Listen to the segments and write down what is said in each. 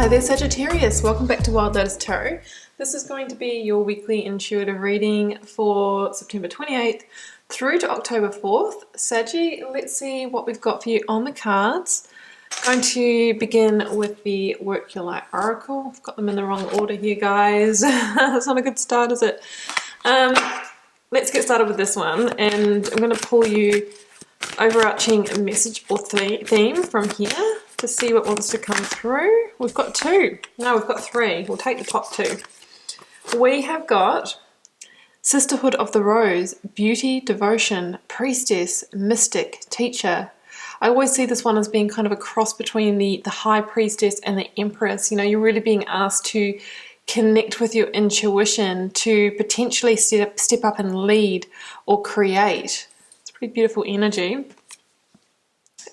Hi there Sagittarius, welcome back to Wild Lotus Tarot. This is going to be your weekly intuitive reading for September 28th through to October 4th. Saggy, let's see what we've got for you on the cards. I'm going to begin with the Work Your Light Oracle. I've got them in the wrong order here, guys. That's not a good start, is it? Let's get started with this one, and I'm going to pull you overarching message or theme from here to see what wants to come through. We've got two. No, we've got three. We'll take the top two. We have got Sisterhood of the Rose, Beauty, Devotion, Priestess, Mystic, Teacher. I always see this one as being kind of a cross between the High Priestess and the Empress. You know, you're really being asked to connect with your intuition, to potentially step up and lead or create. It's pretty beautiful energy.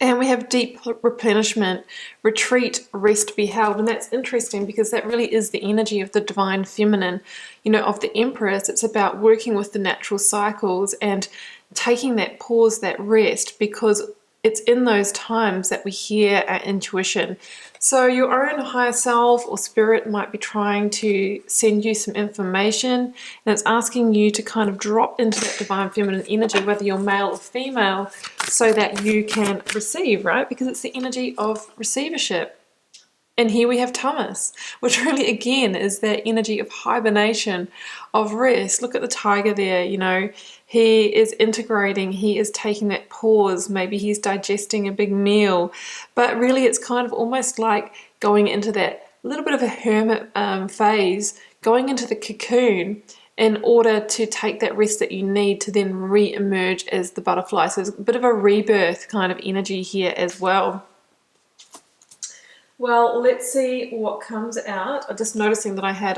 And we have deep replenishment, retreat, rest, be held. And that's interesting because that really is the energy of the divine feminine, you know, of the Empress. It's about working with the natural cycles and taking that pause, that rest, because it's in those times that we hear our intuition. So your own higher self or spirit might be trying to send you some information, and it's asking you to kind of drop into that divine feminine energy, whether you're male or female, so that you can receive, right? Because it's the energy of receivership. And here we have Thomas, which really, again, is that energy of hibernation, of rest. Look at the tiger there, you know. He is integrating, he is taking that pause. Maybe he's digesting a big meal. But really, it's kind of almost like going into that little bit of a hermit phase, going into the cocoon in order to take that rest that you need to then re-emerge as the butterfly. So there's a bit of a rebirth kind of energy here as well. Well, let's see what comes out. I'm just noticing that I had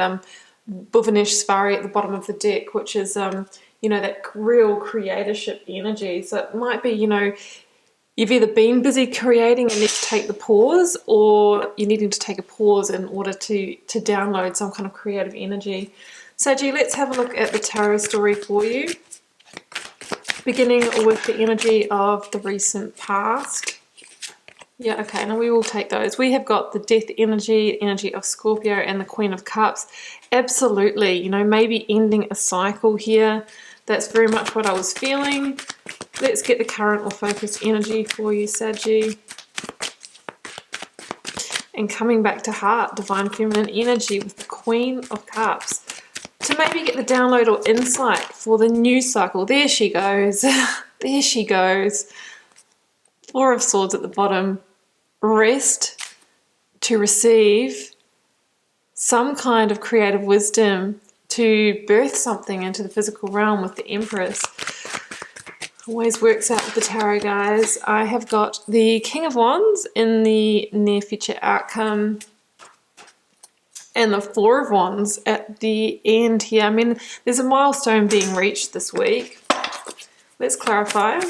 Bhuvanesh Svari at the bottom of the deck, which is, you know, that real creatorship energy. So it might be, you know, you've either been busy creating and need to take the pause, or you're needing to take a pause in order to download some kind of creative energy. Saggy, let's have a look at the tarot story for you, beginning with the energy of the recent past. Yeah, okay, now we will take those. We have got the Death energy, energy of Scorpio, and the Queen of Cups. Absolutely, you know, maybe ending a cycle here. That's very much what I was feeling. Let's get the current or focused energy for you, Saggy. And coming back to heart, divine feminine energy with the Queen of Cups. To maybe get the download or insight for the new cycle. There she goes. There she goes. Four of Swords at the bottom. Rest to receive some kind of creative wisdom to birth something into the physical realm with the Empress. Always works out with the tarot, guys. I have got the King of Wands in the near future outcome and the Four of Wands at the end here. I mean, there's a milestone being reached this week. Let's clarify.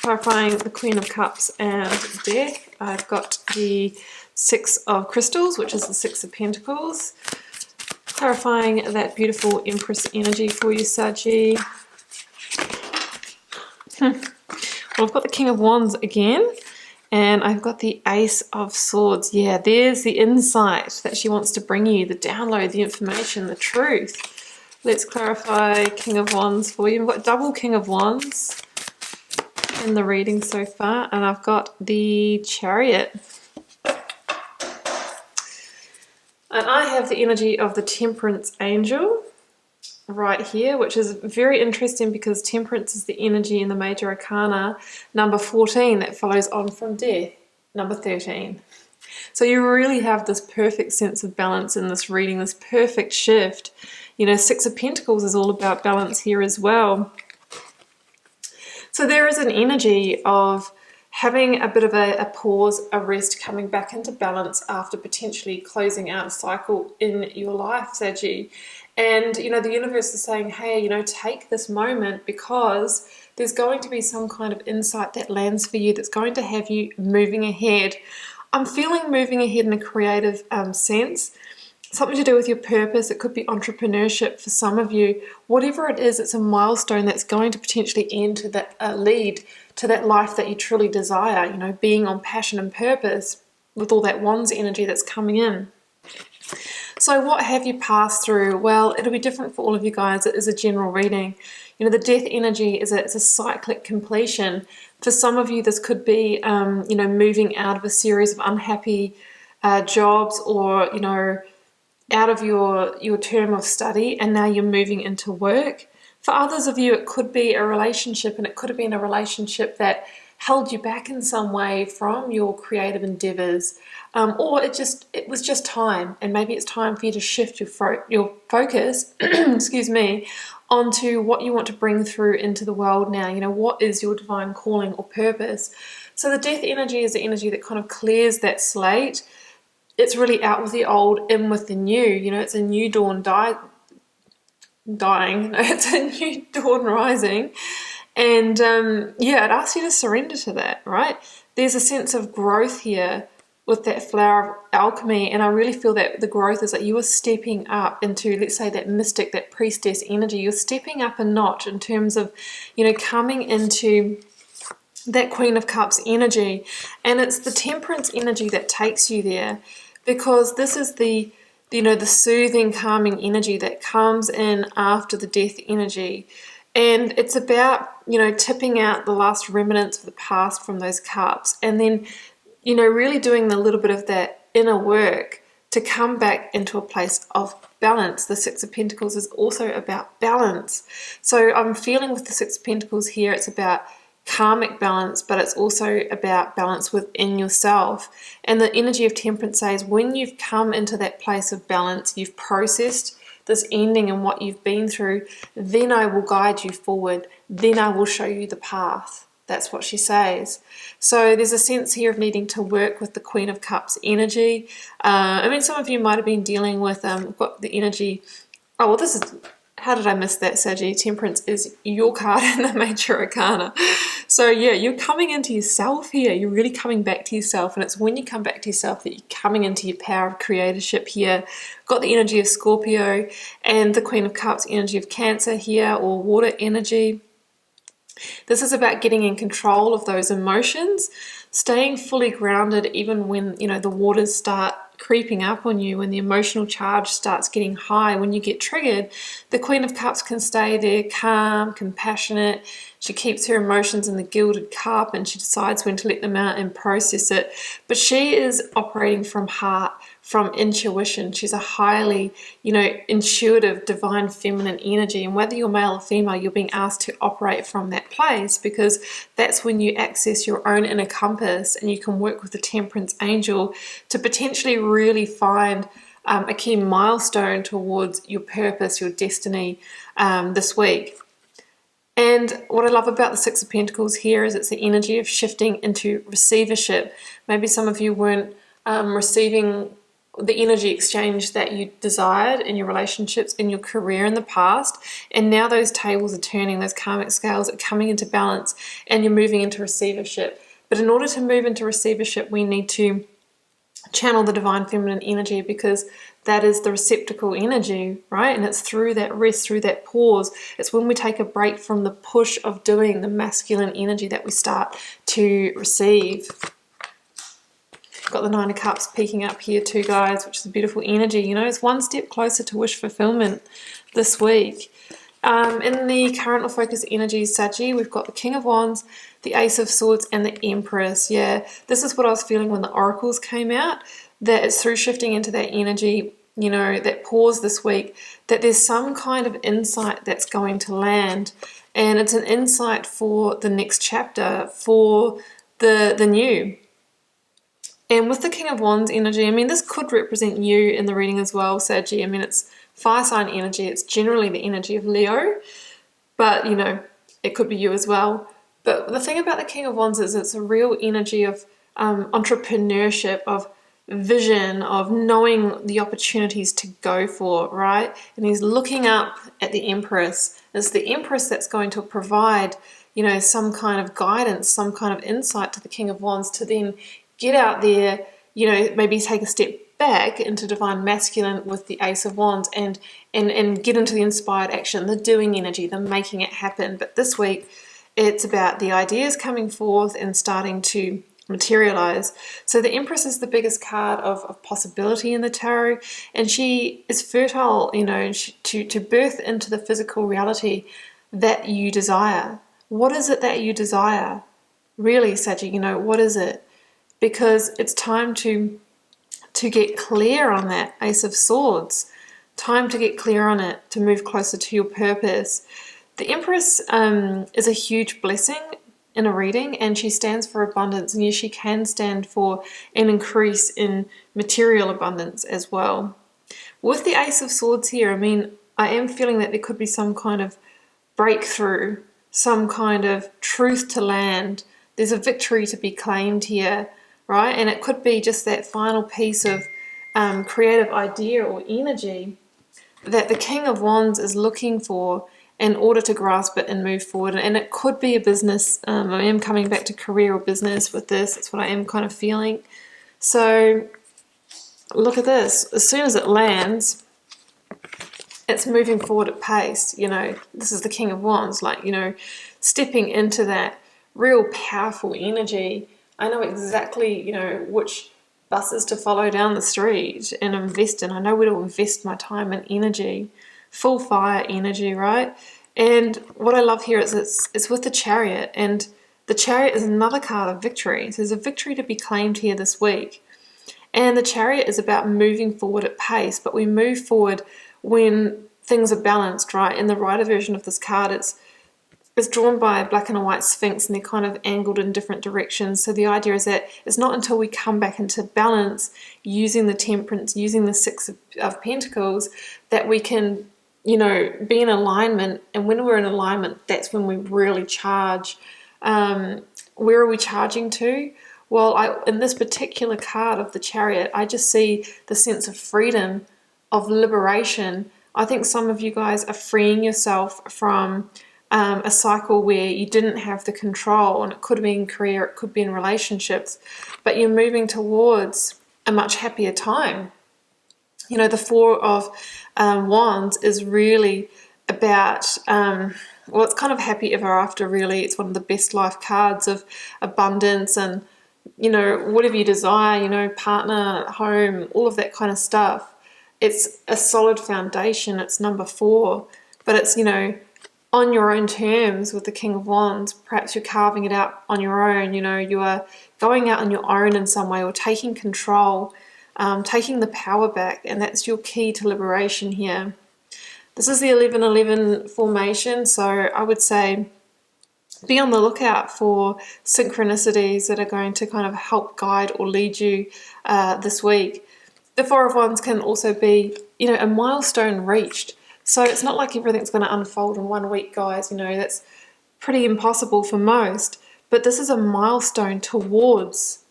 Clarifying the Queen of Cups and Death. I've got the Six of Crystals, which is the Six of Pentacles. Clarifying that beautiful Empress energy for you, Saggy. Well, I've got the King of Wands again, and I've got the Ace of Swords. Yeah, there's the insight that she wants to bring you, the download, the information, the truth. Let's clarify King of Wands for you. We've got double King of Wands in the reading so far, and I've got the Chariot. And I have the energy of the Temperance Angel right here, which is very interesting because Temperance is the energy in the Major Arcana, number 14, that follows on from Death, number 13. So you really have this perfect sense of balance in this reading, this perfect shift. You know, Six of Pentacles is all about balance here as well. So there is an energy of having a bit of a pause, a rest, coming back into balance after potentially closing out a cycle in your life, Saggy. And, you know, the universe is saying, hey, you know, take this moment because there's going to be some kind of insight that lands for you that's going to have you moving ahead. I'm feeling moving ahead in a creative sense. Something to do with your purpose. It could be entrepreneurship for some of you. Whatever it is, it's a milestone that's going to potentially end to that lead to that life that you truly desire, you know, being on passion and purpose with all that Wands energy that's coming in. So what have you passed through? Well, it'll be different for all of you guys. It is a general reading. You know, the death energy it's a cyclic completion. For some of you, this could be, you know, moving out of a series of unhappy jobs, or, you know, out of your term of study, and now you're moving into work. For others of you, it could be a relationship, and it could have been a relationship that held you back in some way from your creative endeavors, or it was just time, and maybe it's time for you to shift your focus excuse me, onto what you want to bring through into the world now. You know, what is your divine calling or purpose? So the death energy is the energy that kind of clears that slate. It's really out with the old, in with the new. You know, it's a new dawn dying. It's a new dawn rising. And yeah, it asks you to surrender to that, right? There's a sense of growth here with that flower of alchemy, and I really feel that the growth is that you are stepping up into, let's say, that mystic, that priestess energy. You're stepping up a notch in terms of, you know, coming into that Queen of Cups energy. And it's the temperance energy that takes you there, because this is the, you know, the soothing, calming energy that comes in after the death energy. And it's about, you know, tipping out the last remnants of the past from those cups, and then, you know, really doing a little bit of that inner work to come back into a place of balance. The Six of Pentacles is also about balance. So I'm feeling with the Six of Pentacles here, it's about karmic balance, but it's also about balance within yourself. And the energy of temperance says, when you've come into that place of balance, you've processed this ending and what you've been through, then I will guide you forward. Then I will show you the path. That's what she says. So there's a sense here of needing to work with the Queen of Cups energy. I mean, some of you might have been dealing with, got the energy. Oh, well, this is, how did I miss that, Saggy? Temperance is your card in the Major Arcana. So yeah, you're coming into yourself here. You're really coming back to yourself. And it's when you come back to yourself that you're coming into your power of creatorship here. Got the energy of Scorpio and the Queen of Cups energy of Cancer here, or water energy. This is about getting in control of those emotions, staying fully grounded even when, you know, the waters start creeping up on you, when the emotional charge starts getting high, when you get triggered. The Queen of Cups can stay there calm, compassionate. She keeps her emotions in the gilded cup, and she decides when to let them out and process it. But she is operating from heart, from intuition. She's a highly, you know, intuitive, divine feminine energy. And whether you're male or female, you're being asked to operate from that place, because that's when you access your own inner compass, and you can work with the temperance angel to potentially really find a key milestone towards your purpose, your destiny this week. And what I love about the Six of Pentacles here is it's the energy of shifting into receivership. Maybe some of you weren't receiving the energy exchange that you desired in your relationships, in your career in the past, and now those tables are turning, those karmic scales are coming into balance, and you're moving into receivership. But in order to move into receivership, we need to channel the divine feminine energy, because that is the receptacle energy, right? And it's through that rest, through that pause, it's when we take a break from the push of doing the masculine energy that we start to receive. Got the Nine of Cups peeking up here too, guys, which is a beautiful energy. You know, it's one step closer to wish fulfillment this week. In the current or focus energies, Saggy, we've got the King of Wands, the Ace of Swords, and the Empress. Yeah, this is what I was feeling when the oracles came out, that it's through shifting into that energy, you know, that pause this week, that there's some kind of insight that's going to land. And it's an insight for the next chapter, for the new. And with the King of Wands energy, I mean, this could represent you in the reading as well, Saggy. I mean, it's fire sign energy. It's generally the energy of Leo, but, you know, it could be you as well. But the thing about the King of Wands is it's a real energy of entrepreneurship, of vision, of knowing the opportunities to go for, right? And he's looking up at the Empress. It's the Empress that's going to provide, you know, some kind of guidance, some kind of insight to the King of Wands to then get out there, you know, maybe take a step back into divine masculine with the Ace of Wands, and get into the inspired action, the doing energy, the making it happen. But this week, it's about the ideas coming forth and starting to materialize. So the Empress is the biggest card of possibility in the tarot, and she is fertile, you know, to birth into the physical reality that you desire. What is it that you desire? Really, Saggy, you know, what is it? Because it's time to get clear on that Ace of Swords. Time to get clear on it, to move closer to your purpose. The Empress is a huge blessing in a reading, and she stands for abundance, and yes, she can stand for an increase in material abundance as well. With the Ace of Swords here, I mean, I am feeling that there could be some kind of breakthrough, some kind of truth to land. There's a victory to be claimed here, right? And it could be just that final piece of creative idea or energy that the King of Wands is looking for in order to grasp it and move forward. And it could be a business. I am coming back to career or business with this. That's what I am kind of feeling. So look at this. As soon as it lands, it's moving forward at pace. You know, this is the King of Wands, like, you know, stepping into that real powerful energy. I know exactly, you know, which buses to follow down the street and invest in. I know where to invest my time and energy. Full fire energy, right? And what I love here is it's with the Chariot, and the Chariot is another card of victory. So there's a victory to be claimed here this week. And the Chariot is about moving forward at pace, but we move forward when things are balanced, right? In the Rider version of this card, it's drawn by a black and a white sphinx, and they're kind of angled in different directions. So the idea is that it's not until we come back into balance using the Temperance, using the Six of Pentacles, that we can, you know, be in alignment. And when we're in alignment, that's when we really charge. Where are we charging to? Well, in this particular card of the Chariot, I just see the sense of freedom, of liberation. I think some of you guys are freeing yourself from a cycle where you didn't have the control, and it could be in career, it could be in relationships, but you're moving towards a much happier time. You know, the Four of Wands is really about, well, it's kind of happy ever after, really. It's one of the best life cards of abundance and, you know, whatever you desire, you know, partner, home, all of that kind of stuff. It's a solid foundation. It's number 4, but it's, you know, on your own terms with the King of Wands. Perhaps you're carving it out on your own, you know, you are going out on your own in some way, or taking control, taking the power back, and that's your key to liberation here. This is the 11-11 formation, so I would say be on the lookout for synchronicities that are going to kind of help guide or lead you this week. The Four of Wands can also be, you know, a milestone reached. So it's not like everything's going to unfold in 1 week, guys. You know, that's pretty impossible for most. But this is a milestone towards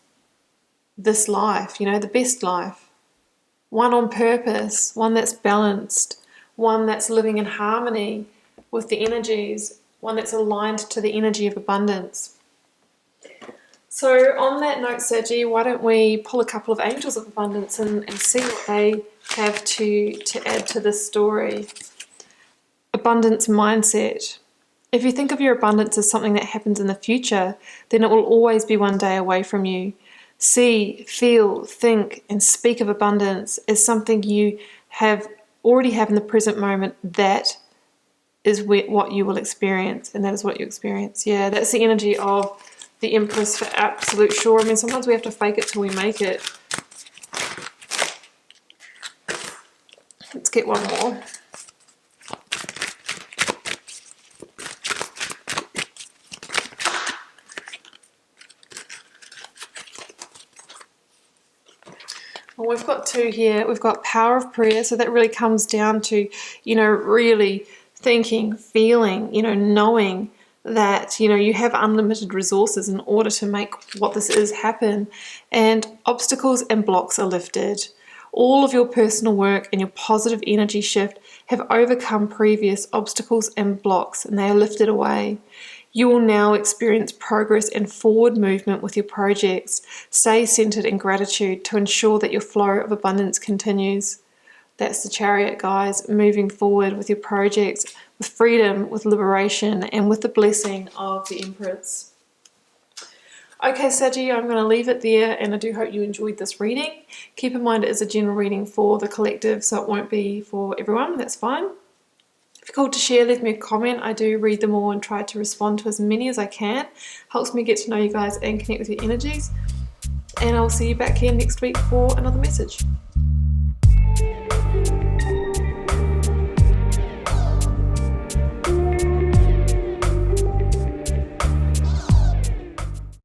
this life, you know, the best life. One on purpose, one that's balanced, one that's living in harmony with the energies, one that's aligned to the energy of abundance. So on that note, Sergi, why don't we pull a couple of angels of abundance and see what they have to add to this story. Abundance mindset. If you think of your abundance as something that happens in the future, then it will always be one day away from you. See, feel, think, and speak of abundance as something you already have in the present moment. That is what you will experience, and that is what you experience. Yeah, that's the energy of the Empress for absolute sure. I mean, sometimes we have to fake it till we make it. Let's get one more. Well, we've got 2 here. We've got power of prayer. So that really comes down to, you know, really thinking, feeling, you know, knowing that, you know, you have unlimited resources in order to make what this is happen. And obstacles and blocks are lifted. All of your personal work and your positive energy shift have overcome previous obstacles and blocks, and they are lifted away. You will now experience progress and forward movement with your projects. Stay centered in gratitude to ensure that your flow of abundance continues. That's the Chariot, guys, moving forward with your projects, with freedom, with liberation, and with the blessing of the Empress. Okay, Saggy, I'm going to leave it there, and I do hope you enjoyed this reading. Keep in mind it is a general reading for the collective, so it won't be for everyone. That's fine. If you're called to share, leave me a comment. I do read them all and try to respond to as many as I can. Helps me get to know you guys and connect with your energies. And I'll see you back here next week for another message.